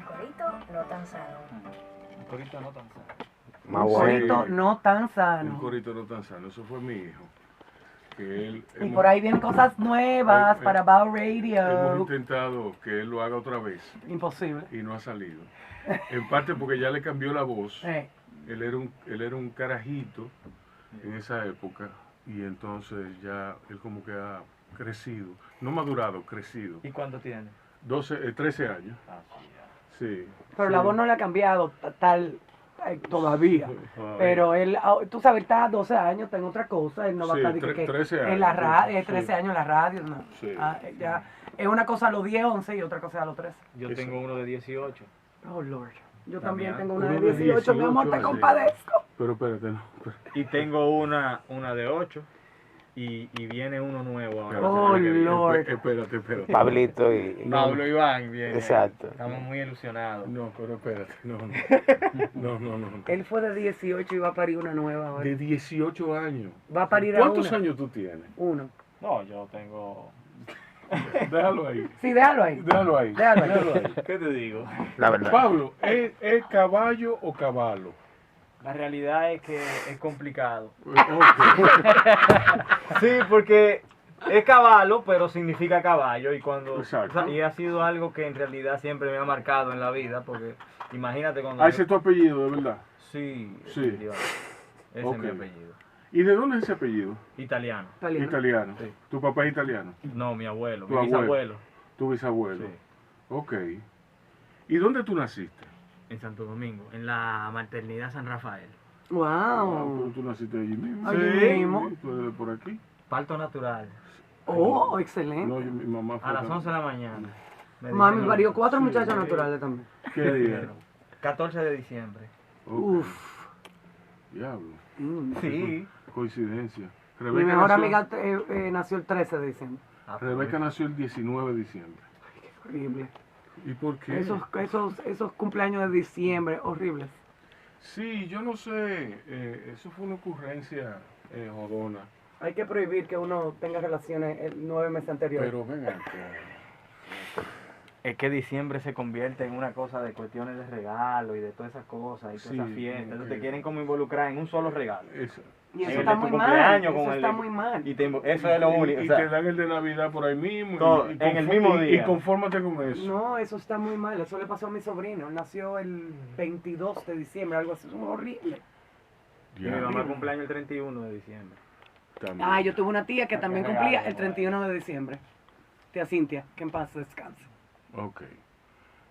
corito no tan sano. Un corito no tan sano. Más Un bueno. corito no tan Un sano. corito no tan sano. Eso fue mi hijo. Que él, Y por ahí vienen cosas nuevas para Bao hemos Radio. intentado que él lo haga otra vez Imposible. y no ha salido. En parte porque ya le cambió la voz. Eh, Él era un carajito en esa época y entonces ya él como que ha crecido. No madurado, crecido. ¿Y cuánto tiene? 13 años. Ah, sí, ya. Sí. Pero sí. la voz no le ha cambiado tal todavía. Todavía. Pero él, tú sabes, está a 12 años, está en otra cosa. Él no va a Sí, estar que 13 en la años, radio, sí. 13 años en la radio. No. Sí. Ya, es una cosa a los 10, 11 y otra cosa a los 13. Yo Eso. tengo uno de 18. Oh, Lord. Yo También. también tengo una Uno de de 18, mi amor, 18, te sí. compadezco. Pero espérate, no. Espérate. Y tengo una de 8. Y viene uno nuevo ahora. Oh, Lord. Espérate. Pablito y... Pablo Iván viene. Exacto. Estamos muy ilusionados. No, pero espérate. No. Él fue de 18 y va a parir una nueva ahora. De 18 años. Va a parir a ¿Cuántos una. años tú tienes? Uno. No, yo tengo... Déjalo ahí. Sí, déjalo ahí. Déjalo ahí. Déjalo ahí. Déjalo ahí. ¿Qué te digo? La verdad. Pablo, ¿es caballo o caballo? La realidad es que es complicado. Ok. Sí, porque es caballo, pero significa caballo. Y cuando Exacto. o sea, y ha sido algo que en realidad siempre me ha marcado en la vida. Porque imagínate cuando... Ah, ese es tu apellido, de verdad. Sí, Sí. definitivamente. Ese Ok. es mi apellido. ¿Y de dónde es ese apellido? Italiano. Italiano. Italiano. Sí. ¿Tu papá es italiano? No, mi abuelo, Tu mi abuelo. bisabuelo. ¿Tu bisabuelo? Sí. Ok. ¿Y dónde tú naciste? En Santo Domingo, en la maternidad San Rafael. Ah, pero Wow. tú naciste allí mismo. Allí Sí, mismo. sí, tú eres de por aquí. Parto natural. Oh, No, excelente. mi mamá fue A las tan- 11 de la mañana. Me Mami dicen, parió 4 Sí. muchachos naturales también. ¿Qué día? 14 de diciembre. Ok. Uf. Diablo. Sí. Coincidencia. Mi mejor amiga nació el 13 de diciembre. Rebeca nació el 19 de diciembre. Horrible. ¿Y por qué? Esos cumpleaños de diciembre, horribles. Sí, yo no sé. Eso fue una ocurrencia jodona. Hay que prohibir que uno tenga relaciones el 9 meses anteriores. Pero ven acá. Es que diciembre se convierte en una cosa de cuestiones de regalo y de todas esas cosas y todas Sí, esas fiestas. ok. Entonces te quieren como involucrar en un solo regalo. Eso. Y En eso el está de tu muy mal. cumpleaños Eso con el está de- muy mal. Eso es lo único. Y o sea, te dan el de Navidad por ahí mismo. Todo, en el mismo día. Y confórmate con eso. No, eso está muy mal. Eso le pasó a mi sobrino. Él nació el 22 de diciembre, algo así. Es horrible. y mi mamá cumpleaños el 31 de diciembre. También. Ah, yo tuve una tía que también qué cumplía regalo, el 31 de diciembre. Tía Cintia, que en paz descanse. Ok.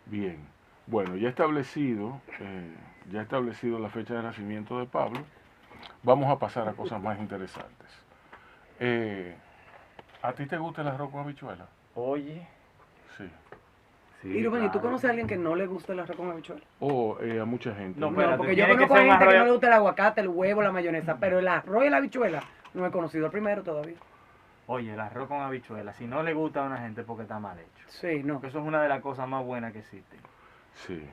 Bien. Bueno, ya establecido la fecha de nacimiento de Pablo, vamos a pasar a cosas más interesantes. ¿A ti te gusta el arroz con habichuela? Oye. Sí. Sí, Y Rubén, ¿y tú claro. conoces a alguien que no le gusta el arroz con habichuela? O a mucha gente. No, No, espérate, porque yo tiene que conozco ser un gente que arroz- no le gusta el aguacate, el huevo, la mayonesa, pero el arroz y la habichuela no he conocido el primero todavía. Oye, el arroz con habichuela, si no le gusta a una gente es porque está mal hecho. Sí, no. Porque eso es una de las cosas más buenas que existen. Sí.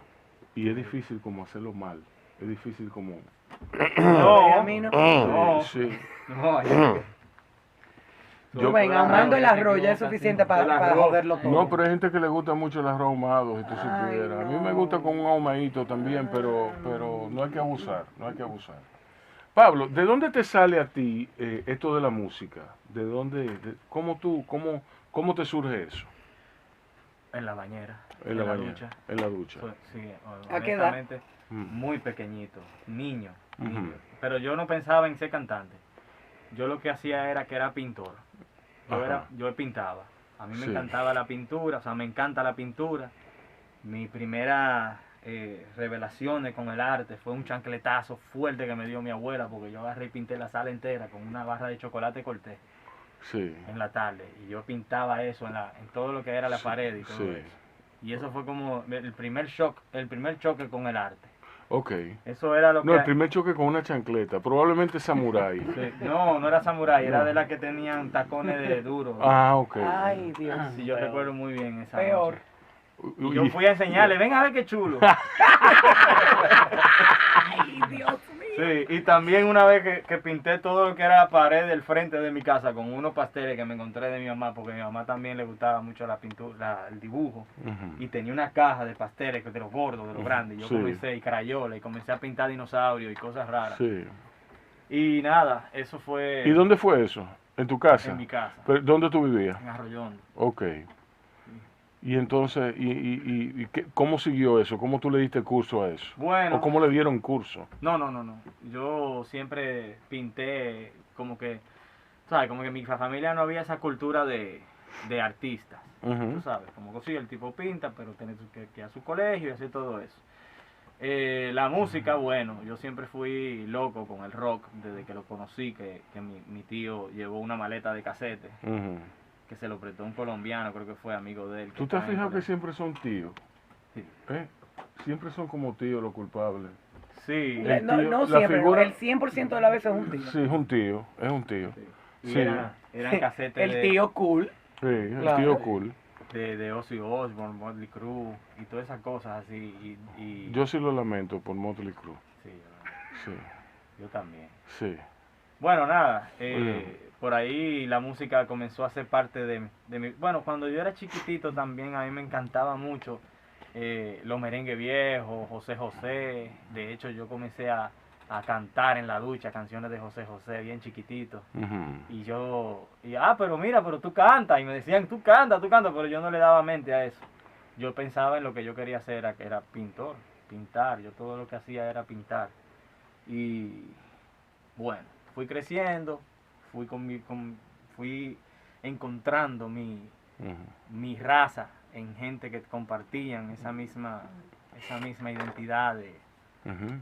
Y es difícil como hacerlo mal. Es difícil como... No, a mí no. No, Sí. no, Rubén, ahumando el arroz ya es suficiente para joderlo todo. No, pero hay gente que le gusta mucho el arroz ahumado, si tú Ay, supieras. A mí me no. gusta con un ahumadito también, pero no hay que abusar, no hay que abusar. Pablo, ¿de dónde te sale a ti esto de la música? ¿De dónde, cómo te surge eso? En la bañera. En la bañera, ducha. en la ducha. Sí, ¿A qué edad? honestamente, Mm. muy pequeñito, niño. Ujú. Pero yo no pensaba en ser cantante. Yo lo que hacía era que era pintor. Ajá. Yo pintaba. A mí me Sí. encantaba la pintura, o sea, me encanta la pintura. Mi primera revelaciones con el arte fue un chancletazo fuerte que me dio mi abuela, porque yo agarré y pinté la sala entera con una barra de chocolate corté Sí. en la tarde. Y yo pintaba eso en todo lo que era la pared y todo Sí. eso. Y eso fue como el primer choque con el arte. Ok. Eso era lo No, que... el primer choque con una chancleta, probablemente samurái. Sí, no, no era samurái, era No. de las que tenían tacones de duro. Ah, ok. Ay, Dios. Sí, yo recuerdo muy bien esa Peor. noche. Y yo fui a enseñarle, ven a ver qué chulo. Ay, Dios mío. Sí, y también una vez que pinté todo lo que era la pared del frente de mi casa con unos pasteles que me encontré de mi mamá, porque a mi mamá también le gustaba mucho la pintura, el dibujo, Ujú. y tenía una caja de pasteles de los gordos, de los grandes, y yo Sí. comencé, y crayola, y comencé a pintar dinosaurios y cosas raras. Sí. Y nada, eso fue ¿Y dónde fue eso? ¿En tu casa? en mi casa, ¿Dónde tú vivías? en Arroyondo. Ok. Y entonces, ¿cómo siguió eso? ¿Cómo tú le diste curso a eso? Bueno, ¿O cómo le dieron curso? no. Yo siempre pinté como que, ¿sabes? Como que en mi familia no había esa cultura de artistas. Ujú. Tú sabes, como que sí, el tipo pinta, pero tiene que ir a su colegio y hacer todo eso. La música, bueno, yo siempre fui loco con el rock desde que lo conocí, que mi tío llevó una maleta de cassette Ujú. que se lo prestó un colombiano, creo que fue amigo de él. ¿Tú te has fijado que siempre son tíos? Sí. ¿Eh? Siempre son como tíos los culpables. Sí, El No, tío, no la siempre, figura- el 100% de las veces es un tío. Sí, es un tío, es un tío. sí. Y Sí. eran cassettes El tío cool. Sí, el Claro. tío cool. de Ozzy Osbourne, Motley Crue y todas esas cosas así. Y Yo sí lo lamento por Motley Crue. sí, Sí, yo también. sí. Bueno, nada, Bien. por ahí la música comenzó a ser parte de mi... Bueno, cuando yo era chiquitito también a mí me encantaba mucho los merengues viejos, José José. De hecho, yo comencé a cantar en la ducha canciones de José José bien chiquitito. Ujú. Pero tú cantas. Y me decían, tú cantas, pero yo no le daba mente a eso. Yo pensaba en lo que yo quería hacer, que era pintor, pintar. Yo todo lo que hacía era pintar. Y bueno, fui creciendo, fui encontrando Ujú. mi raza en gente que compartían esa misma identidad Ujú.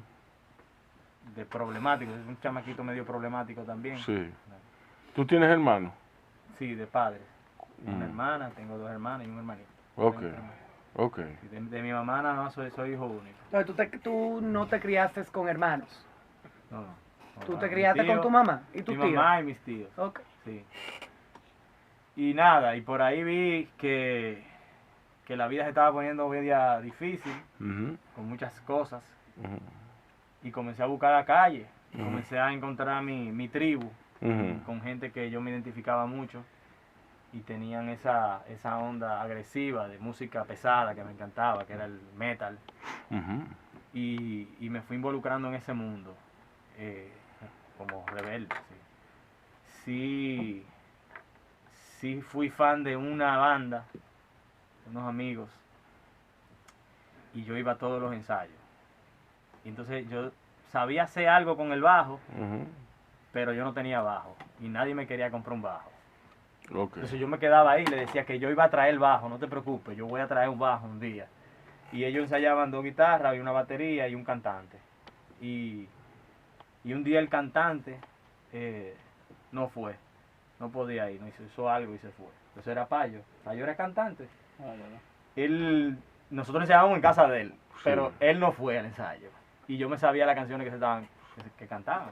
de problemático. Es un chamaquito medio problemático también. Sí. ¿Tú tienes hermanos? Sí, de padres. Mm. Una hermana, tengo 2 hermanas y un hermanito. Ok. Tengo 3 hermanos. Ok. Y de mi mamá nada más soy hijo único. Entonces, tú no te criaste con hermanos. No. Tú Mi te criaste tío, con tu mamá y tu Mi tío. mamá y mis tíos. Ok. Sí. Y nada, y por ahí vi que la vida se estaba poniendo media difícil, Ujú. con muchas cosas, Ujú. y comencé a buscar la calle, y Ujú. comencé a encontrar mi tribu, Ujú. con gente que yo me identificaba mucho, y tenían esa onda agresiva de música pesada que me encantaba, que era el metal, Ujú. y me fui involucrando en ese mundo, como rebelde, sí. Sí fui fan de una banda, unos amigos, y yo iba a todos los ensayos. Y entonces yo sabía hacer algo con el bajo, Ujú. pero yo no tenía bajo, y nadie me quería comprar un bajo. Ok. Entonces yo me quedaba ahí y le decía que yo iba a traer el bajo, no te preocupes, yo voy a traer un bajo un día. Y ellos ensayaban 2 guitarras y una batería y un cantante. Y un día el cantante no fue, no podía ir, no hizo algo y se fue. Entonces era Payo era cantante. Nosotros ensayábamos en casa de él, pero Sí. él no fue al ensayo. Y yo me sabía las canciones que cantaban.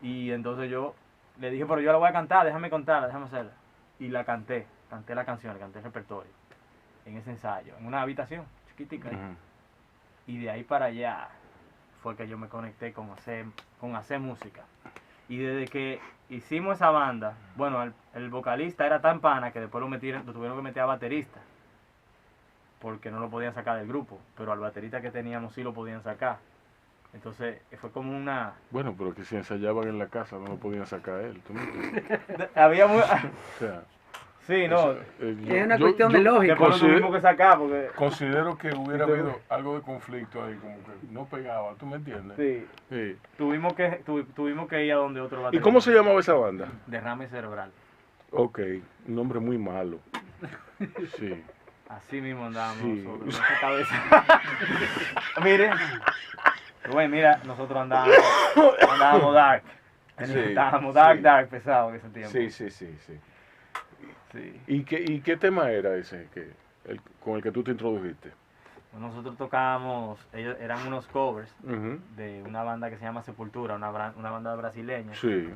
Y entonces yo le dije, pero yo la voy a cantar, déjame contarla, déjame hacerla. Y la canté la canción, canté el repertorio, en ese ensayo, en una habitación chiquitica. Ujú. Y de ahí para allá fue que yo me conecté con hacer música. Y desde que hicimos esa banda, bueno, el vocalista era tan pana que después lo tuvieron que meter a baterista, porque no lo podían sacar del grupo, pero al baterista que teníamos sí lo podían sacar. Entonces fue como una... Bueno, pero que si ensayaban en la casa no lo podían sacar a él. ¿Tú me entiendes? Había muy... O sea, Sí, no, Es una cuestión de lógica. después lo consider- tuvimos que sacar porque... Considero que hubiera Y te- habido algo de conflicto ahí, como que no pegaba, ¿tú me entiendes? Sí, Sí. tuvimos que ir a donde otro ¿Y baterista. cómo se llamaba esa banda? Derrame cerebral. Ok, un nombre muy malo. Sí. Así mismo andábamos Sí. nosotros, con esa cabeza. Mire, Rubén, mira, nosotros andábamos dark. Sí, Estábamos sí. dark, pesado en ese tiempo. Sí, sí, sí, sí. Sí. ¿Y qué tema era ese con el que tú te introdujiste? Nosotros tocábamos, ellos eran unos covers Ujú. de una banda que se llama Sepultura, una banda brasileña. Sí.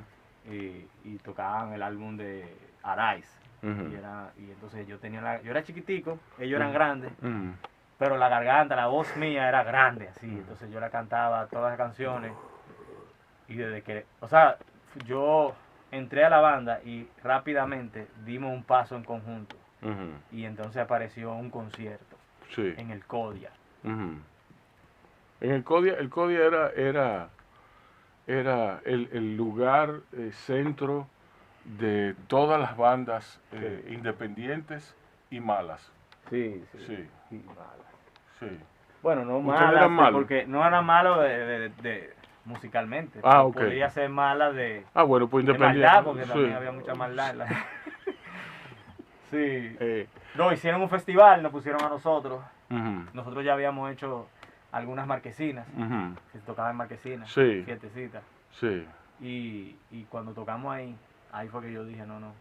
Y tocaban el álbum de Arais, Ujú. Y entonces yo era chiquitico, ellos eran grandes, Ujú. pero la garganta, la voz mía era grande, así. Ujú. Entonces yo la cantaba todas las canciones. Y desde que, o sea, yo entré a la banda y rápidamente dimos un paso en conjunto. Ujú. Y entonces apareció un concierto Sí. en el Codia. Ujú. En el Codia era el lugar centro de todas las bandas independientes y malas. Sí, Sí, y malas. sí. Bueno, no ¿Ustedes malas, eran malos? porque no era malo musicalmente. Ah, ok. Podía ser mala Ah, bueno, pues de independiente. maldad, porque Sí. también había mucha maldad. Sí. Eh, No, hicieron un festival, nos pusieron a nosotros. ujú, Nosotros ya habíamos hecho algunas marquesinas, ujú. que se tocaban marquesinas, Sí. fiestecitas. Sí. Y cuando tocamos ahí fue que yo dije, no.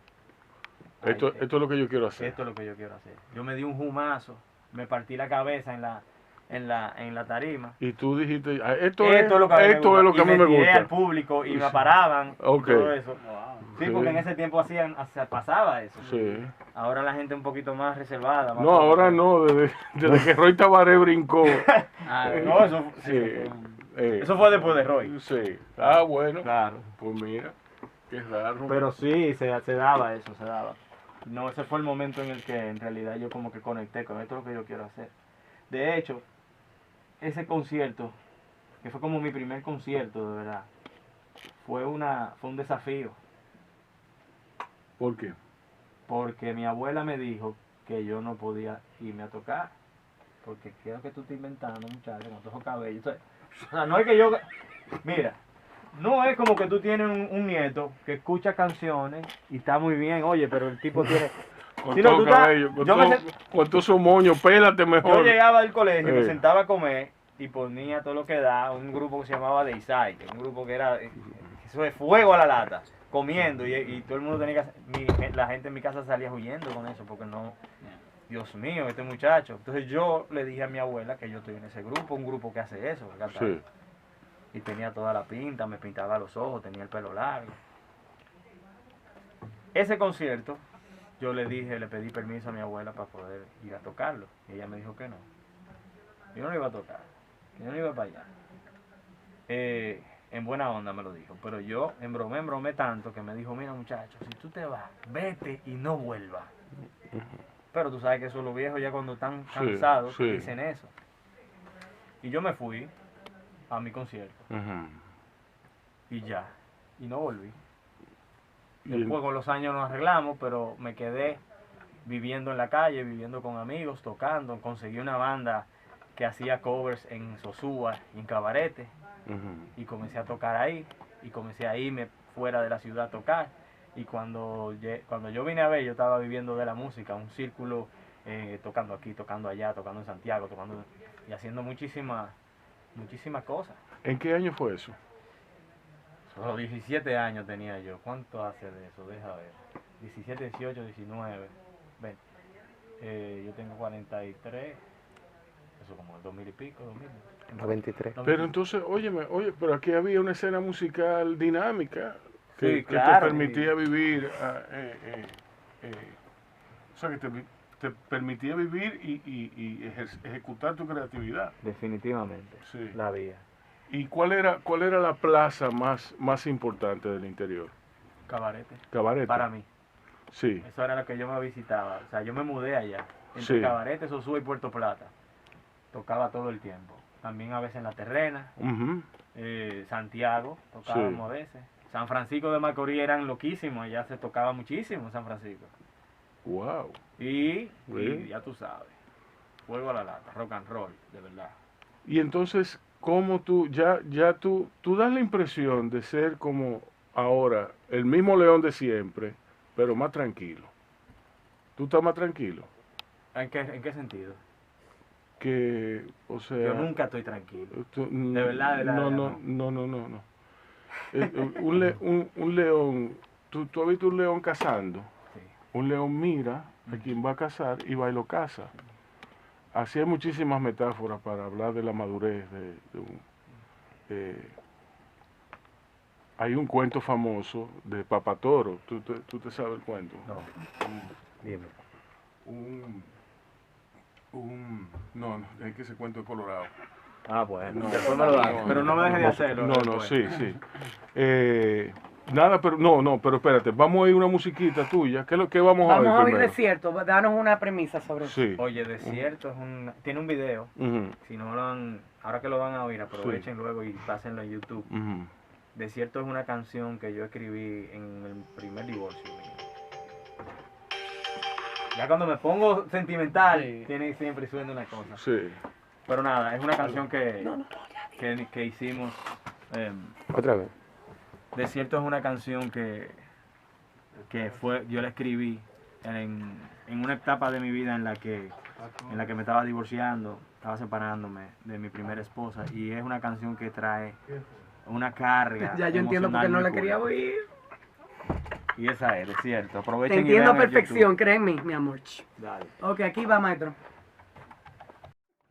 Esto Esto es lo que yo quiero hacer. es lo que yo quiero hacer. Yo me di un jumazo, me partí la cabeza en la tarima. Y tú dijiste, "Ah, esto Esto es lo que a mí me esto gusta". es lo que Y a mí me me tiré gusta. al público y me Sí. paraban Ok. y todo eso. Sí, Sí. porque en ese tiempo pasaba eso. Sí. Ahora la gente un poquito más reservada. Más No, ahora como no, desde que Roy Tabaré brincó. No, eso, Sí. eso fue después de Roy. Sí. Ah, bueno. Claro. Pues mira, qué raro. Pero sí, se daba eso, se daba. No, ese fue el momento en el que en realidad yo como que conecté con esto es lo que yo quiero hacer. De hecho, ese concierto, que fue como mi primer concierto, de verdad, fue un desafío. ¿Por qué? Porque mi abuela me dijo que yo no podía irme a tocar. Porque creo que tú estás inventando, muchacho, con todos esos cabellos. O sea, no es que yo... Mira, no es como que tú tienes un nieto que escucha canciones y está muy bien, oye, pero el tipo tiene... Con Sí, no, todo tú el estás- cabello, con yo me todo, con todo su moño, pélate Yo mejor. llegaba del colegio, me Eh. sentaba a comer y ponía todo lo que da un grupo que se llamaba The Inside, un grupo que era eso de fuego a la lata, comiendo y todo el mundo tenía que la gente en mi casa salía huyendo con eso porque no, Dios mío, este muchacho. Entonces yo le dije a mi abuela que yo estoy en ese grupo, un grupo que hace eso, que canta Sí. eso. Y tenía toda la pinta, me pintaba los ojos, tenía el pelo largo. Ese concierto, yo le pedí permiso a mi abuela para poder ir a tocarlo. Y ella me dijo que no. Yo no lo iba a tocar. Yo no iba para allá. En buena onda me lo dijo. Pero yo embromé tanto que me dijo, mira muchacho, si tú te vas, vete y no vuelvas. Pero tú sabes que eso los viejos ya cuando están Sí, cansados sí. dicen eso. Y yo me fui a mi concierto. Ujú. Y ya. Y no volví. Y Después con los años nos arreglamos, pero me quedé viviendo en la calle, viviendo con amigos, tocando. Conseguí una banda que hacía covers en Sosúa y en Cabarete. Ujú. Y comencé a tocar ahí. Y comencé a irme fuera de la ciudad a tocar. Y cuando yo vine a ver, yo estaba viviendo de la música, un círculo, tocando aquí, tocando allá, tocando en Santiago, tocando y haciendo muchísimas cosas. ¿En qué año fue eso? Solo 17 años tenía yo. ¿Cuánto hace de eso? Deja ver. 17, 18, 19, 20. Yo tengo 43. Eso como el 2000 y pico, 2000. 93. Pero entonces, óyeme, pero aquí había una escena musical dinámica que, Sí, que claro. te permitía vivir, o sea, que te permitía vivir y ejecutar tu creatividad. Definitivamente. Sí. La vía. ¿Y cuál era la plaza más importante del interior? Cabarete. Cabarete. Para mí. Sí. Eso era lo que yo me visitaba. O sea, yo me mudé allá. Entre Sí. Cabarete, Sosúa y Puerto Plata. Tocaba todo el tiempo. También a veces en La Terrena. Ujú. Santiago, tocábamos Sí. a veces. San Francisco de Macorís eran loquísimos. Allá se tocaba muchísimo en San Francisco. Wow. Y Bien. ya tú sabes. Fuego a la lata. Rock and roll, de verdad. Y entonces, ¿cómo tú, tú das la impresión de ser como ahora, el mismo León de siempre, pero más tranquilo? ¿Tú estás más tranquilo? ¿En qué sentido? Que, o sea... Yo nunca estoy tranquilo. De verdad, no. Un león, tú has visto un león cazando. Sí. Un león mira a quien va a cazar y va y lo caza. Así hay muchísimas metáforas para hablar de la madurez de un... hay un cuento famoso de Papatoro. ¿Tú te sabes el cuento? No, dime. Un, no, es que ese cuento es colorado. Ah, bueno, No, después me lo das, pero no me dejes de no, hacerlo. No, después. sí. Nada, pero no, pero espérate, vamos a ir una musiquita tuya. ¿Qué vamos a ver Vamos a oír primero? Desierto, danos una premisa sobre eso. Sí. Oye, Desierto tiene un video. Ujú, Si no lo han, ahora que lo van a oír, aprovechen luego y pásenlo en YouTube. ujú. Desierto es una canción que yo escribí en el primer divorcio mío. Ya cuando me pongo sentimental, tiene siempre suena una cosa. Sí. Pero nada, es una canción que hicimos. Otra vez. Desierto es una canción que yo la escribí en una etapa de mi vida en la que me estaba divorciando, estaba separándome de mi primera esposa, y es una canción que trae una carga. Ya yo entiendo por qué no la quería oír. Y esa es, Desierto. Te Aprovechen y entiendo a vean en perfección, YouTube. créeme, mi amor. Dale. Ok, aquí va, maestro.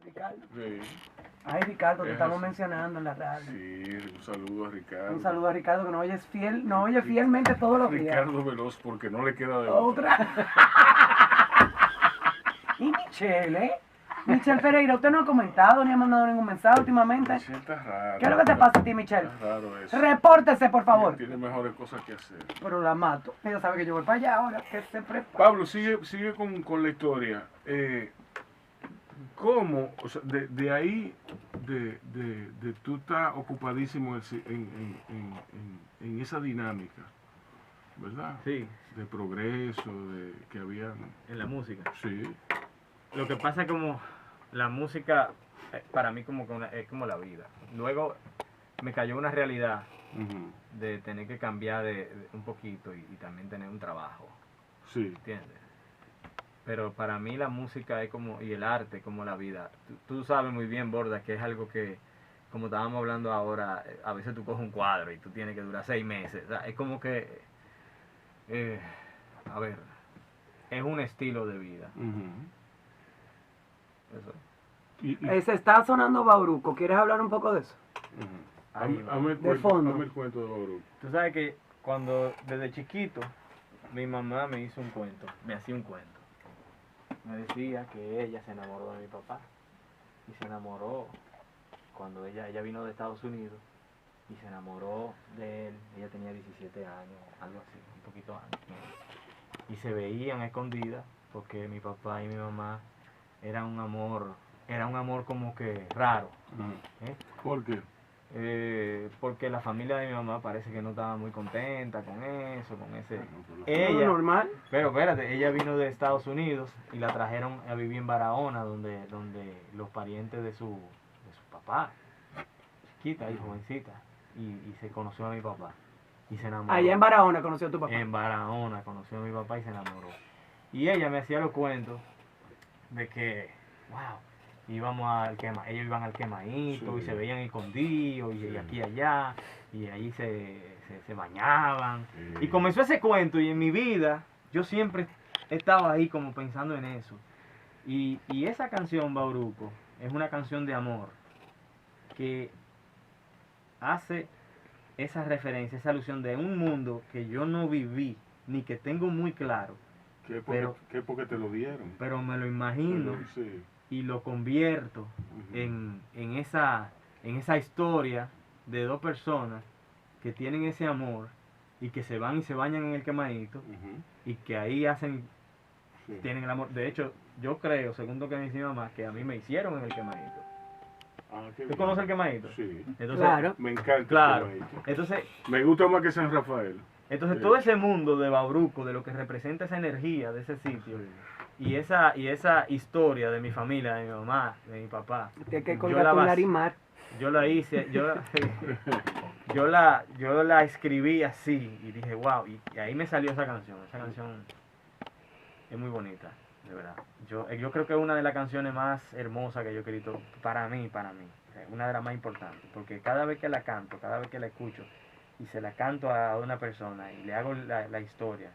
Ricardo. Sí. Ay, Ricardo, te Es estamos así. mencionando en la radio. Sí, un saludo a Ricardo. Un saludo a Ricardo que nos oye fielmente todos los días. Ricardo Veloz, porque no le queda de otra. Otra. Y Michelle, ¿eh? Michelle Pereira, usted no ha comentado ni ha mandado ningún mensaje últimamente. Sí, está raro. ¿Qué es lo que te pasa a ti, Michelle? Está raro eso. Repórtese, por favor. Tiene mejores cosas que hacer. Pero la mato. Ella sabe que yo voy para allá ahora. Que se prepare. Pablo, sigue con la historia. ¿Cómo? O sea, de ahí, de tú estás ocupadísimo en esa dinámica, ¿verdad? Sí, De progreso, de que había... en la música. Sí. Lo que pasa es como la música, para mí como que es como la vida. Luego me cayó una realidad Ujú. de tener que cambiar de un poquito y también tener un trabajo, Sí. ¿entiendes? Pero para mí la música es como, y el arte como la vida. Tú sabes muy bien, Borda, que es algo que, como estábamos hablando ahora, a veces tú coges un cuadro y tú tienes que durar 6 meses. O sea, es como que, a ver, es un estilo de vida. Ujú. Eso. Se está sonando Bauruco. ¿Quieres hablar un poco de eso? Ujú. Ahí va. Hazme el De cuento, fondo. hazme el cuento de Baruch. Tú sabes que cuando, desde chiquito, mi mamá me hizo un cuento, me hacía un cuento. Me decía que ella se enamoró de mi papá. Y se enamoró cuando ella vino de Estados Unidos. Y se enamoró de él. Ella tenía 17 años, algo así, un poquito antes. Y se veían escondidas porque mi papá y mi mamá era un amor como que raro. Ujú. ¿Eh? ¿Por qué? Porque la familia de mi mamá parece que no estaba muy contenta con eso, con ese... Bueno, ¿Todo Ella, normal? pero espérate, ella vino de Estados Unidos y la trajeron a vivir en Barahona, donde los parientes de su papá, chiquita y jovencita, y se conoció a mi papá y se enamoró. Allá en Barahona conoció a tu papá. En Barahona conoció a mi papá y se enamoró. Y ella me hacía los cuentos de que, wow, ellos iban al quemadito Sí. y se veían escondidos y Sí. aquí y allá, y allí se bañaban. Sí. Y comenzó ese cuento y en mi vida yo siempre he estado ahí como pensando en eso. Y esa canción, Bauruco, es una canción de amor que hace esa referencia, esa alusión de un mundo que yo no viví, ni que tengo muy claro, ¿Qué pero- porque te lo dieron? pero me lo imagino Pero, sí. y lo convierto Ujú. en esa historia de dos personas que tienen ese amor y que se van y se bañan en el quemadito Ujú. y que ahí Sí. tienen el amor. De hecho, yo creo, según lo que me dice mi mamá, que a mí me hicieron en el quemadito. Ah, qué ¿Tú bien. conoces el quemadito? Sí. Entonces, Claro. Me encanta. Claro. el quemadito. Entonces, Me gusta más que San Rafael. Sí. todo ese mundo de Bauruco, de lo que representa esa energía de ese sitio, y esa historia de mi familia, de mi mamá, de mi papá, Tienes que yo colgar la con bas- Larimar. yo la hice, yo la escribí así y dije, wow, y ahí me salió esa canción es muy bonita, de verdad. Yo creo que es una de las canciones más hermosas que yo he escrito para mí, una de las más importantes, porque cada vez que la canto, cada vez que la escucho y se la canto a una persona y le hago la historia,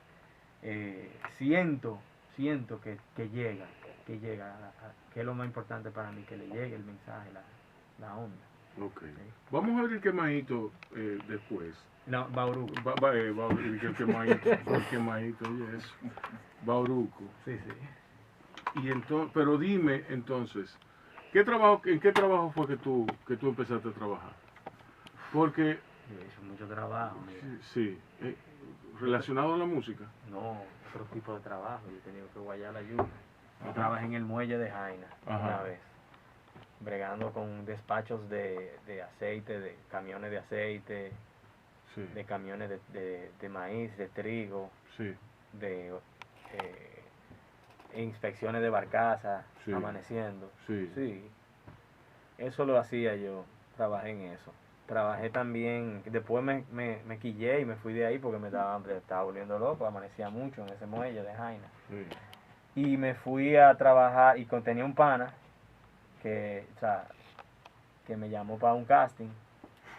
siento que llega, que es lo más importante para mí, que le llegue el mensaje, la onda. Ok. Vamos a ver el quemadito después. No, Bauruco. El quemadito, oye eso. Bauruco. Sí, sí. Y entonces, pero dime entonces, ¿en qué trabajo fue que tú empezaste a trabajar? Porque, Yo he hecho mucho trabajo, mira. sí, relacionado a la música. No, otro tipo de trabajo. Yo he tenido que guayar la lluvia. Yo trabajé en el muelle de Jaina Ajá. una vez, bregando con despachos de aceite, de camiones de aceite, Sí, de camiones de maíz, de trigo, sí, de inspecciones de barcaza, Sí. amaneciendo. sí. Sí, eso lo hacía yo, trabajé en eso. Trabajé también, después me quillé y me fui de ahí porque me estaba volviendo loco, amanecía mucho en ese muelle de Jaina. sí. Y me fui a trabajar y tenía un pana que, o sea, que me llamó para un casting,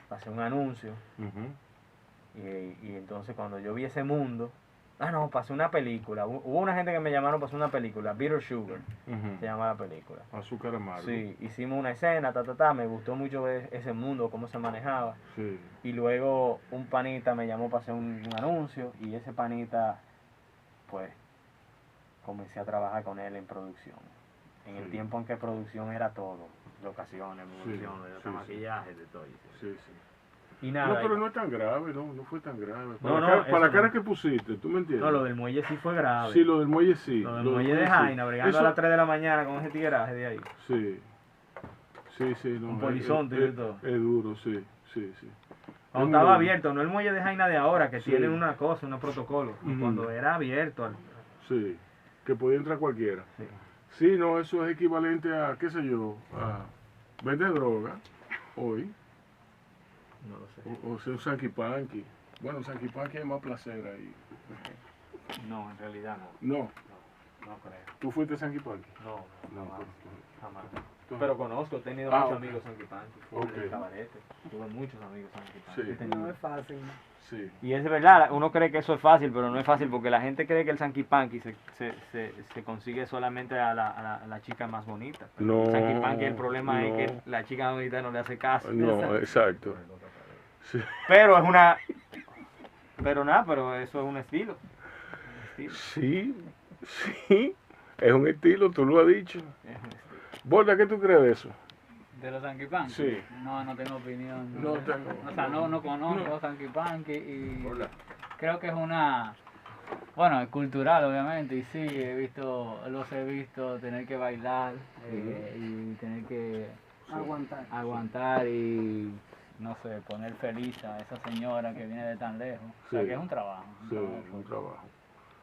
para hacer un anuncio. Ujú. Y entonces cuando yo vi ese mundo, no, pasé una película. Hubo una gente que me llamaron para hacer una película, Bitter Sugar, Ujú. se llama la película. Azúcar amargo. Sí, hicimos una escena, me gustó mucho ver ese mundo, cómo se manejaba. Sí. Y luego un panita me llamó para hacer un anuncio y ese panita, pues, comencé a trabajar con él en producción. En el Sí. tiempo en que producción era todo, locaciones, producción, sí, maquillaje, de todo. Sí, sí. Y No, nada, pero no es tan grave, no fue tan grave. No, no, para eso la cara no. que pusiste, ¿tú me entiendes? no, lo del muelle sí fue grave. Sí, lo del muelle sí. Lo del lo muelle de sí. Jaina, bregando Eso- a las 3 de la mañana con ese tigueraje de ahí. Sí, sí, no. Un polizonte y de todo. Es duro, sí. Cuando Es estaba muy abierto, no el muelle de Jaina de ahora, que Sí. tiene una cosa, unos protocolos. Ujú. Cuando era abierto. Sí, que podía entrar cualquiera. Sí. Sí, no, eso es equivalente a, qué sé yo, a vender droga hoy, No lo sé. o ser un Sanky Panky. Bueno, Sanky Panky hay más placer ahí. No, en realidad no. No, No creo. ¿tú fuiste Sanky Panky? No, No, jamás. pues, Jamás. tú- Pero conozco, he tenido Ah, muchos ok. amigos sanquipanqui, Ok. en cabarete. Tuve muchos amigos sanquipanqui. Sí. He tenido- No es fácil. Sí, Y es verdad, uno cree que eso es fácil, pero no es fácil porque la gente cree que el sanquipanqui se consigue solamente a la chica más bonita. Pero No, el sanquipanqui, el problema no. es que la chica más bonita no le hace caso. no, exacto. Sí. Pero es una... Pero nada, pero eso es un estilo. Un estilo. Sí, es un estilo, tú lo has dicho. Es un estilo. Borda, ¿qué tú crees de eso? ¿De los Sanky Panky? Sí. No tengo opinión. No tengo. O sea, no conozco Sanky Panky y creo que es una... Bueno, es cultural obviamente y sí, los he visto tener que bailar y tener que aguantar y, no sé, poner feliz a esa señora que viene de tan lejos. O sea, Sí. que es un trabajo. Sí, un trabajo.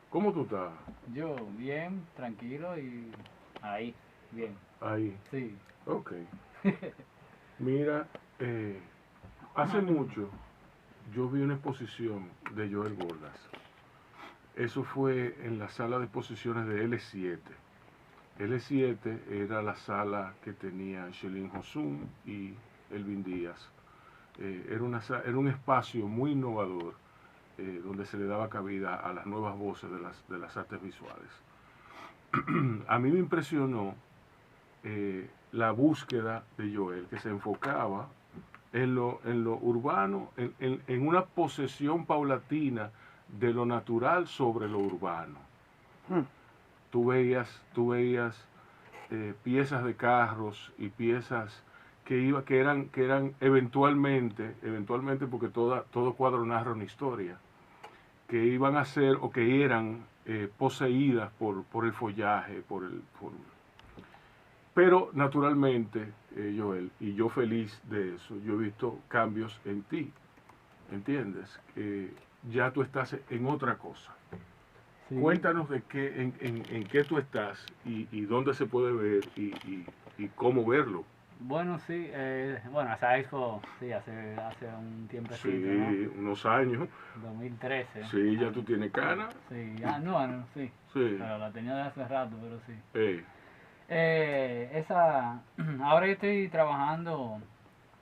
¿Cómo tú estás Yo, bien, tranquilo y ahí, bien, ahí? sí. Ok. Mira, hace mucho yo vi una exposición de Joel Bordas. Eso fue en la sala de exposiciones de L7. L7 era la sala que tenía Shelin Hosum y Elvin Díaz. Era un espacio muy innovador donde se le daba cabida a las nuevas voces de las artes visuales. A mí me impresionó la búsqueda de Joel, que se enfocaba en lo urbano, en una posesión paulatina de lo natural sobre lo urbano. Tú veías piezas de carros y piezas que eran eventualmente porque todo cuadro narra una historia, que iban a ser o que eran poseídas por el follaje, pero naturalmente, Joel, y yo feliz de eso, yo he visto cambios en ti, ¿entiendes? Ya tú estás en otra cosa. Sí. Cuéntanos de en qué tú estás y dónde se puede ver y cómo verlo. Bueno, sí, esa expo, sí, hace un tiempecito, Sí, unos años. ¿no? 2013. Sí, ya tú tienes cana. Sí, sí, Sí. pero la tenía de hace rato, pero sí. Eh, Ahora yo estoy trabajando,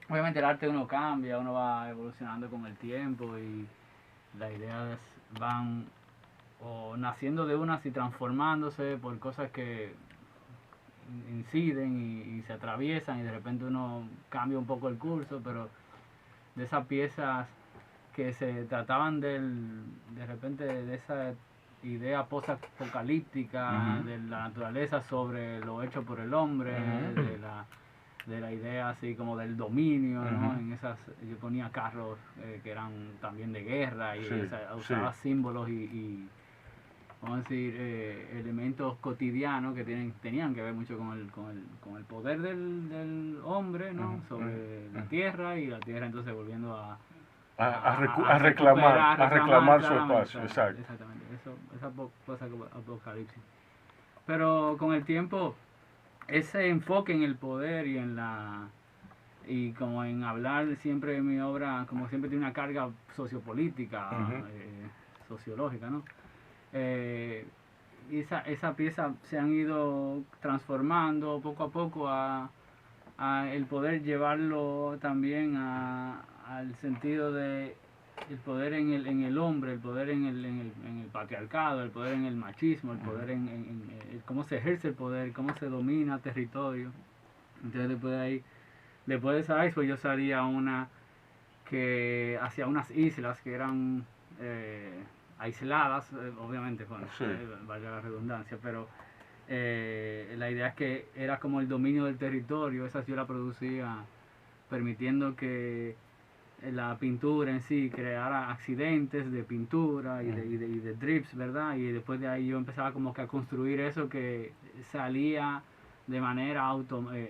obviamente el arte uno cambia, uno va evolucionando con el tiempo y las ideas van o naciendo de unas y transformándose por cosas que inciden y se atraviesan y de repente uno cambia un poco el curso, pero de esas piezas que se trataban de repente de esa idea post-apocalíptica de la naturaleza sobre lo hecho por el hombre, de la idea así como del dominio, ¿no? En esas, yo ponía carros que eran también de guerra y usaba símbolos y vamos a decir, elementos cotidianos que tenían que ver mucho con el poder del hombre, ¿no? Sobre la tierra, y la tierra entonces volviendo a reclamar su claramente, espacio, exacto. Exactamente, esa post-apocalipsis. Pero con el tiempo, ese enfoque en el poder y como en hablar siempre de mi obra, como siempre tiene una carga sociopolítica, sociológica, ¿no? Esa pieza se han ido transformando poco a poco a el poder llevarlo también al sentido de el poder en el hombre, el poder en el patriarcado, el poder en el machismo, el poder en cómo se ejerce el poder, cómo se domina territorio. Entonces después de esa expo yo salía hacia unas islas que eran aisladas, obviamente, bueno, vaya la redundancia, pero la idea es que era como el dominio del territorio. Esa yo la producía permitiendo que la pintura en sí creara accidentes de pintura y de drips, ¿verdad? Y después de ahí yo empezaba como que a construir eso que salía de manera automática,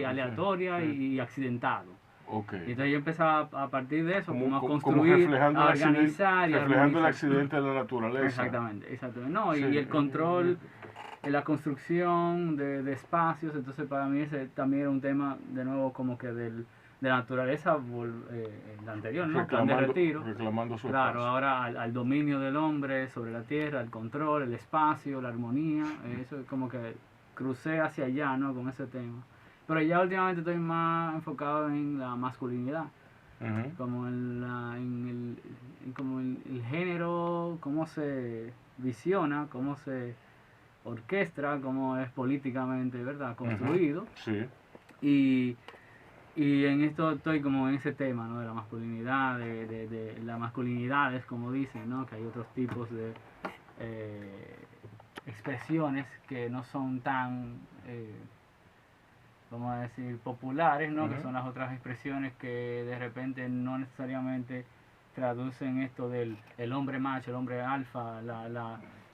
aleatoria y accidentado. Okay. Y entonces yo empezaba a partir de eso como a como construir, a organizar y reflejando el accidente de la naturaleza. Exactamente. No, y el control, la construcción de espacios. Entonces para mí ese también era un tema de nuevo como que de la naturaleza, el anterior, ¿no? Plan de retiro. Reclamando su Claro, espacio. ahora al dominio del hombre sobre la tierra, el control, el espacio, la armonía. Eso es como que crucé hacia allá, ¿no? Con ese tema. Pero ya últimamente estoy más enfocado en la masculinidad, como como el género, cómo se visiona, cómo se orquestra, cómo es políticamente, ¿verdad? Construido. Sí. Y en esto estoy como en ese tema, ¿no? De la masculinidad, de las masculinidades, como dicen, ¿no? Que hay otros tipos de expresiones que no son tan vamos a decir, populares, ¿no? Que son las otras expresiones que de repente no necesariamente traducen esto del el hombre macho, el hombre alfa,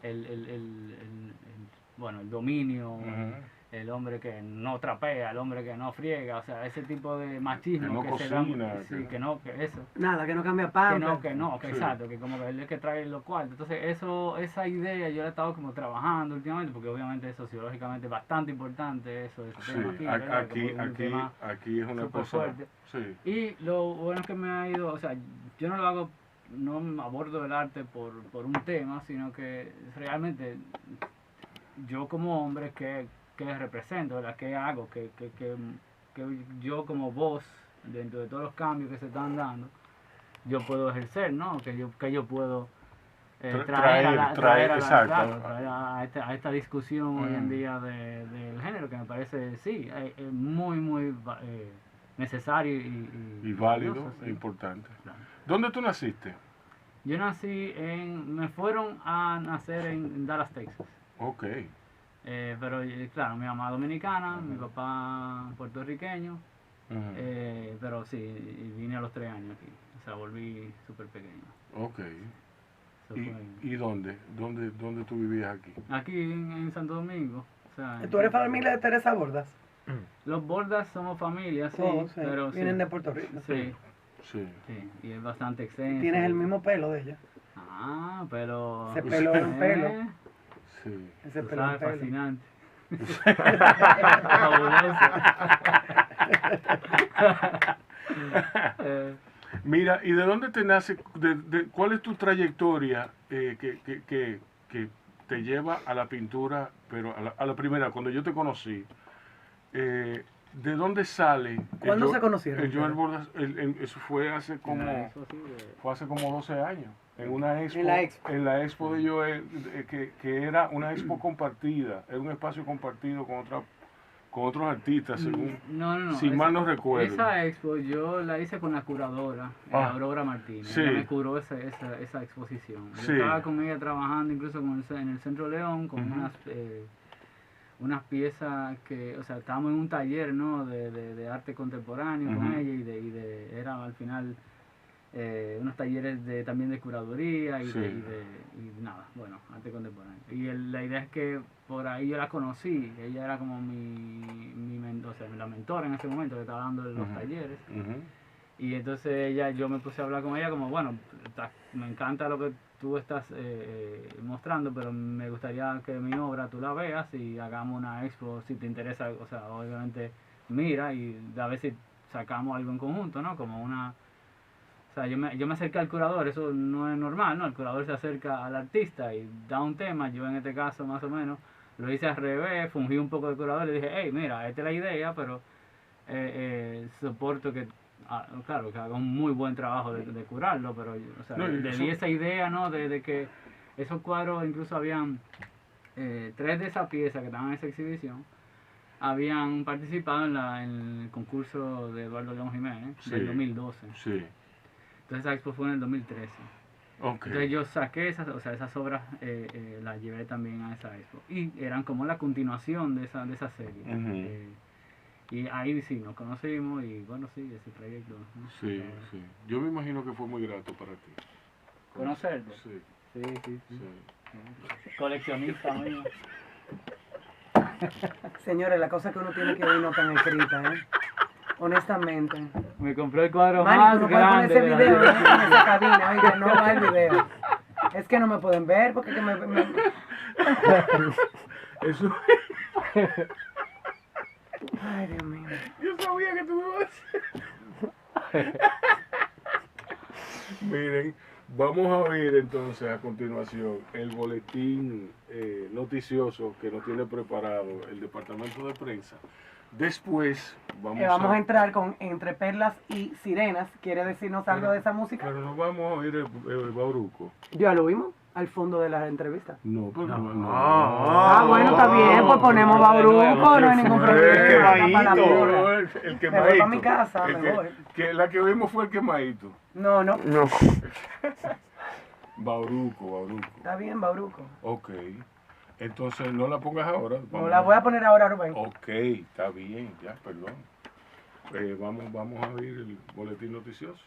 el dominio, el hombre que no trapea, el hombre que no friega, o sea, ese tipo de machismo que no se cocina, da, sí, que eso. Nada, que no cambia pan. Que exacto, que como que él es que trae los cuartos. Entonces esa idea yo la he estado como trabajando últimamente, porque obviamente sociológicamente es bastante importante ese tema aquí es una cosa fuerte. Sí. Y lo bueno es que me ha ido, o sea, yo no abordo el arte por un tema, sino que realmente yo como hombre que represento, ¿verdad? ¿Qué hago? Que yo como voz, dentro de todos los cambios que se están dando, yo puedo ejercer, ¿no? Que yo puedo traer a esta discusión hoy en día del género, que me parece, sí, muy, muy necesario y válido, valioso, sí. E importante. Claro. ¿Dónde tú naciste? Yo me fueron a nacer en Dallas, Texas. Ok. Pero claro, mi mamá dominicana, mi papá puertorriqueño, pero sí, vine a los 3 años aquí, o sea, volví súper pequeño. Ok. ¿Y dónde tú vivías aquí? Aquí en Santo Domingo. O sea, ¿Tú eres familia de Teresa Bordas? Los Bordas somos familia, sí, pero vienen de Puerto Rico. Sí. Sí. Y es bastante extenso. Tienes el mismo pelo de ella. Ah, pero... Ese pelo es un pelo. Sí. Ese pelo es fascinante. Mira, ¿y de dónde te nace, cuál es tu trayectoria que te lleva a la pintura, pero a la primera, cuando yo te conocí, ¿de dónde sale? ¿Cuándo el se conocieron? El Joel Bordas, eso fue hace como, Eso sí, fue hace como 12 años. En una expo, En la expo. en la expo de Joel, que era una expo compartida, era un espacio compartido con otros artistas, según, no. si mal no recuerdo. Esa expo yo la hice con la curadora, Aurora Martínez. Sí. Ella me curó esa exposición. Yo Sí. estaba con ella trabajando incluso en el Centro León con unas piezas que, o sea, estábamos en un taller, ¿no? de arte contemporáneo con ella era al final unos talleres también de curaduría y nada, bueno, arte contemporáneo. Y la idea es que por ahí yo la conocí, ella era como o sea, la mentora en ese momento que estaba dando los talleres. Y entonces yo me puse a hablar con ella como, bueno, me encanta lo que tú estás mostrando, pero me gustaría que mi obra tú la veas y hagamos una expo si te interesa, o sea, obviamente mira y a ver si sacamos algo en conjunto, ¿no? Como una... O sea, yo me acerqué al curador, eso no es normal, ¿no? El curador se acerca al artista y da un tema, yo en este caso más o menos lo hice al revés, fungí un poco de curador y dije, hey, mira, esta es la idea, pero soporto que... claro, que haga un muy buen trabajo de curarlo, pero o sea, le di esa idea, ¿no? De que esos cuadros, incluso habían 3 de esas piezas que estaban en esa exhibición, habían participado en el concurso de Eduardo León Jiménez del 2012. Sí. Entonces esa expo fue en el 2013. Okay. Entonces yo saqué esas obras, las llevé también a esa expo. Y eran como la continuación de esa serie. Y ahí sí, nos conocimos y bueno, sí, ese trayecto. ¿no? Sí, sí. Yo me imagino que fue muy grato para ti. ¿Conocerlo? Sí, Sí. sí. Coleccionista mío. Señores, la cosa que uno tiene que ver no están escritas, ¿eh? Honestamente. Me compré el cuadro Manny, más tú no puedes poner grande ese de la video vida. en esa cabina, oiga, no va el video. Es que no me pueden ver porque que me... Eso. Ay, Dios mío. Yo sabía que tú me ibas a hacer. Miren, vamos a ver entonces a continuación el boletín noticioso que nos tiene preparado el departamento de prensa. Después vamos a entrar con Entre Perlas y Sirenas. ¿Quiere decirnos algo de esa música? Pero no vamos a oír el Bauruco. Ya lo vimos al fondo de la entrevista. No, pero no. Bueno, está bien, pues ponemos Bauruco, no hay ningún problema. El Me voy quemadito. para mi casa, me voy. La que oímos fue el quemadito. No. Bauruco. Está bien, Bauruco. Ok. Entonces no la pongas ahora. No la voy a poner ahora, Rubén. Ok, está bien, ya, perdón. Vamos a oír el boletín noticioso.